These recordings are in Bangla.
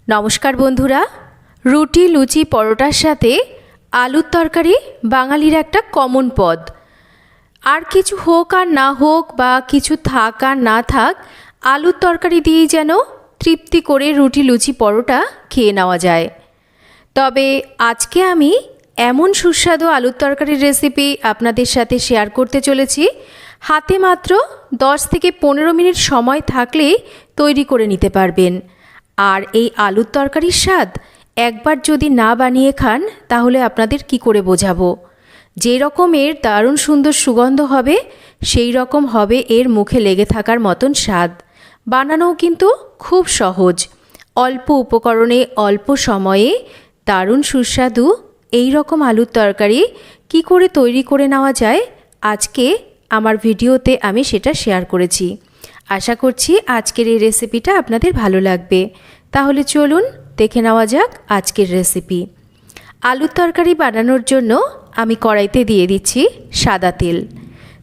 নমস্কার বন্ধুরা, রুটি লুচি পরোটার সাথে আলুর তরকারি বাঙালির একটা কমন পদ। আর কিছু হোক আর না হোক বা কিছু থাক আর না থাক, আলুর তরকারি দিয়েই যেন তৃপ্তি করে রুটি লুচি পরোটা খেয়ে নেওয়া যায়। তবে আজকে আমি এমন সুস্বাদু আলুর তরকারির রেসিপি আপনাদের সাথে শেয়ার করতে চলেছি, হাতে মাত্র 10 থেকে 15 মিনিট সময় থাকলেই তৈরি করে নিতে পারবেন। আর এই আলুর তরকারির স্বাদ একবার যদি না বানিয়ে খান তাহলে আপনাদের কি করে বোঝাবো। যে রকমের দারুণ সুন্দর সুগন্ধ হবে সেই রকম হবে এর মুখে লেগে থাকার মতন স্বাদ। বানানোও কিন্তু খুব সহজ, অল্প উপকরণে অল্প সময়ে দারুণ সুস্বাদু এই রকম আলুর তরকারি কি করে তৈরি করে নেওয়া যায়, আজকে আমার ভিডিওতে আমি সেটা শেয়ার করেছি। আশা করছি আজকের এই রেসিপিটা আপনাদের ভালো লাগবে। তাহলে চলুন দেখে নেওয়া যাক আজকের রেসিপি। আলুর তরকারি বানানোর জন্য আমি কড়াইতে দিয়ে দিচ্ছি সাদা তেল।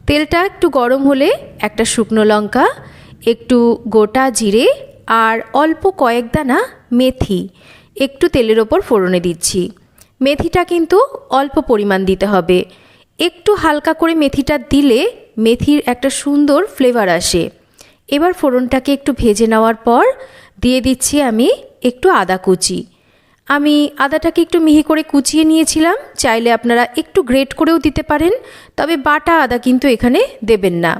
তেলটা একটু গরম হলে একটা শুকনো লঙ্কা, একটু গোটা জিরে আর অল্প কয়েক দানা মেথি একটু তেলের ওপর ফোড়নে দিচ্ছি। মেথিটা কিন্তু অল্প পরিমাণ দিতে হবে, একটু হালকা করে মেথিটা দিলে মেথির একটা সুন্দর ফ্লেভার আসে। এবার ফোড়নটাকে একটু ভেজে নেওয়ার পর দিয়ে দিচ্ছি আমি একটু আদা কুচি। আমি আদাটাকে একটু মিহি করে কুচিয়ে নিয়েছিলাম, চাইলে আপনারা একটু গ্রেট করেও দিতে পারেন, তবে বাটা আদা কিন্তু এখানে দেবেন না।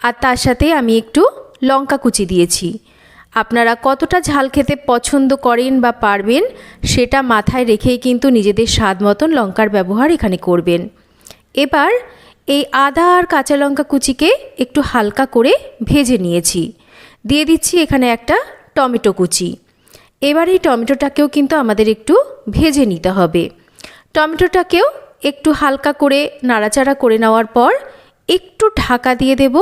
আর তার সাথে আমি একটু লঙ্কা কুচি দিয়েছি। আপনারা কতটা ঝাল খেতে পছন্দ করেন বা পারবেন সেটা মাথায় রেখেই কিন্তু নিজেদের স্বাদ মতন লঙ্কার ব্যবহার এখানে করবেন। এবার এই আদা আর কাঁচা লঙ্কা কুচিকে একটু হালকা করে ভেজে নিয়েছি। দিয়ে দিচ্ছি এখানে একটা টমেটো কুচি। এবার এই টমেটোটাকেও কিন্তু আমাদের একটু ভেজে নিতে হবে। টমেটোটাকেও একটু হালকা করে নাড়াচাড়া করে নেওয়ার পর একটু ঢাকা দিয়ে দেব,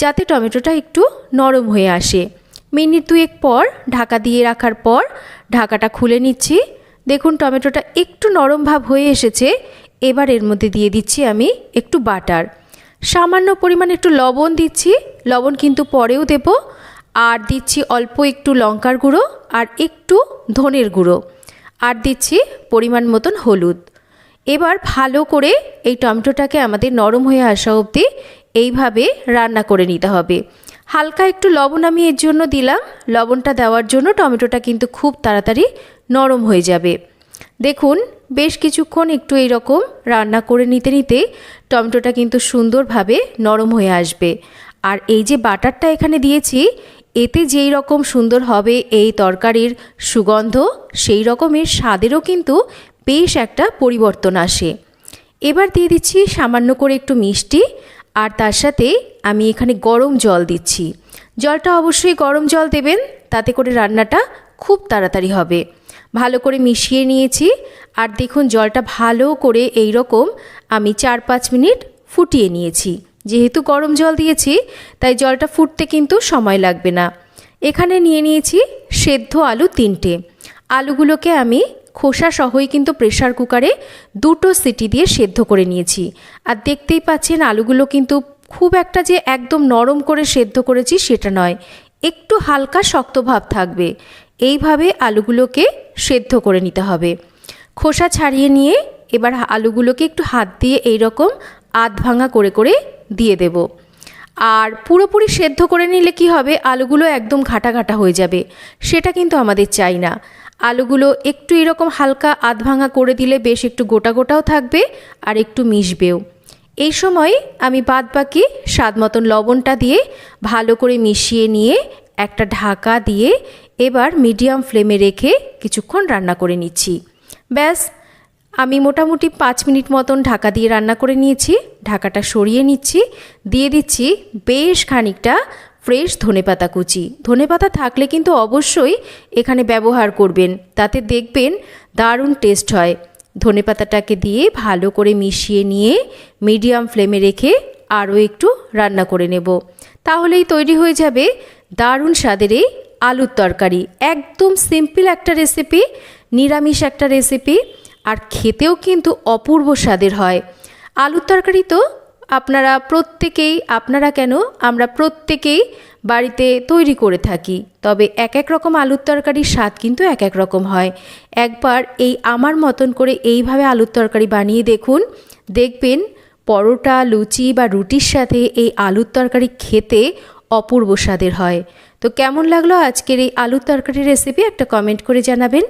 যাতে টমেটোটা একটু নরম হয়ে আসে। মিনিট দুয়েক পর ঢাকা দিয়ে রাখার পর ঢাকাটা খুলে নিচ্ছি। দেখুন টমেটোটা একটু নরম ভাব হয়ে এসেছে। এবার এর মধ্যে দিয়ে দিচ্ছি আমি একটু বাটার, সামান্য পরিমাণে একটু লবণ দিচ্ছি, লবণ কিন্তু পরেও দেব। আর দিচ্ছি অল্প একটু লঙ্কার গুঁড়ো আর একটু ধনের গুঁড়ো, আর দিচ্ছি পরিমাণ মতন হলুদ। এবার ভালো করে এই টমেটোটাকে আমাদের নরম হয়ে আসা অবধি এইভাবে রান্না করে নিতে হবে। হালকা একটু লবণ আমি এর জন্য দিলাম, লবণটা দেওয়ার জন্য টমেটোটা কিন্তু খুব তাড়াতাড়ি নরম হয়ে যাবে। দেখুন বেশ কিছুক্ষণ একটু এইরকম রান্না করে নিতে নিতে টমেটোটা কিন্তু সুন্দরভাবে নরম হয়ে আসবে। আর এই যে বাটারটা এখানে দিয়েছি, এতে যেই রকম সুন্দর হবে এই তরকারির সুগন্ধ, সেই রকমের স্বাদেরও কিন্তু বেশ একটা পরিবর্তন আসে। এবার দিয়ে দিচ্ছি সামান্য করে একটু মিষ্টি, আর তার সাথে আমি এখানে গরম জল দিচ্ছি। জলটা অবশ্যই গরম জল দেবেন, তাতে করে রান্নাটা খুব তাড়াতাড়ি হবে। ভালো করে মিশিয়ে নিয়েছি। আর দেখুন জলটা ভালো করে এই রকম আমি 4-5 মিনিট ফুটিয়ে নিয়েছি। যেহেতু গরম জল দিয়েছি তাই জলটা ফুটতে কিন্তু সময় লাগবে না। এখানে নিয়ে নিয়েছি সেদ্ধ আলু 3টে। আলুগুলোকে আমি খোসা সহই কিন্তু প্রেসার কুকারে 2টো সিটি দিয়ে সেদ্ধ করে নিয়েছি। আর দেখতেই পাচ্ছেন আলুগুলো কিন্তু খুব একটা যে একদম নরম করে সেদ্ধ করেছি সেটা নয়, একটু হালকা শক্ত ভাব থাকবে। এইভাবে আলুগুলোকে সেদ্ধ করে নিতে হবে। খোসা ছাড়িয়ে নিয়ে এবার আলুগুলোকে একটু হাত দিয়ে এইরকম আধ ভাঙা করে করে দিয়ে দেব। আর পুরোপুরি সেদ্ধ করে নিলে কি হবে, আলুগুলো একদম ঘাটা ঘাটা হয়ে যাবে, সেটা কিন্তু আমাদের চাই না। আলুগুলো একটু এরকম হালকা আধ ভাঙা করে দিলে বেশ একটু গোটা গোটাও থাকবে আর একটু মিশবেও। এই সময় আমি বাদবাকি স্বাদ মতন লবণটা দিয়ে ভালো করে মিশিয়ে নিয়ে একটা ঢাকা দিয়ে এবার মিডিয়াম ফ্লেমে রেখে কিছুক্ষণ রান্না করে নিচ্ছি। ব্যাস, আমি মোটামুটি 5 মিনিট মতন ঢাকা দিয়ে রান্না করে নিয়েছি। ঢাকাটা সরিয়ে নিচ্ছি, দিয়ে দিচ্ছি বেশ খানিকটা ফ্রেশ ধনেপাতা কুচি। ধনেপাতা থাকলে কিন্তু অবশ্যই এখানে ব্যবহার করবেন, তাতে দেখবেন দারুণ টেস্ট হয়। ধনেপাতাটাকে দিয়ে ভালো করে মিশিয়ে নিয়ে মিডিয়াম ফ্লেমে রেখে আরও একটু রান্না করে নেব। তাহলেই তৈরি হয়ে যাবে দারুণ স্বাদের এই আলুর তরকারি। একদম সিম্পল একটা রেসিপি, নিরামিষ একটা রেসিপি, আর খেতেও কিন্তু অপূর্ব স্বাদের হয়। আলুর তরকারি তো আপনারা প্রত্যেকেই, আপনারা কেন আমরা প্রত্যেকেই বাড়িতে তৈরি করে থাকি, তবে এক এক রকম আলুর তরকারির স্বাদ কিন্তু এক এক রকম হয়। একবার এই আমার মতন করে এইভাবে আলুর তরকারি বানিয়ে দেখুন, দেখবেন পরোটা, লুচি বা রুটির সাথে এই আলুর তরকারি খেতে অপূর্ব স্বাদের হয়। তো কেমন লাগলো আজকের এই আলুর তরকারির রেসিপি একটা কমেন্ট করে জানাবেন।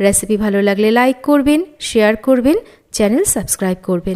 রেসিপি ভালো লাগলে লাইক করবেন, শেয়ার করবেন, চ্যানেল সাবস্ক্রাইব করবেন।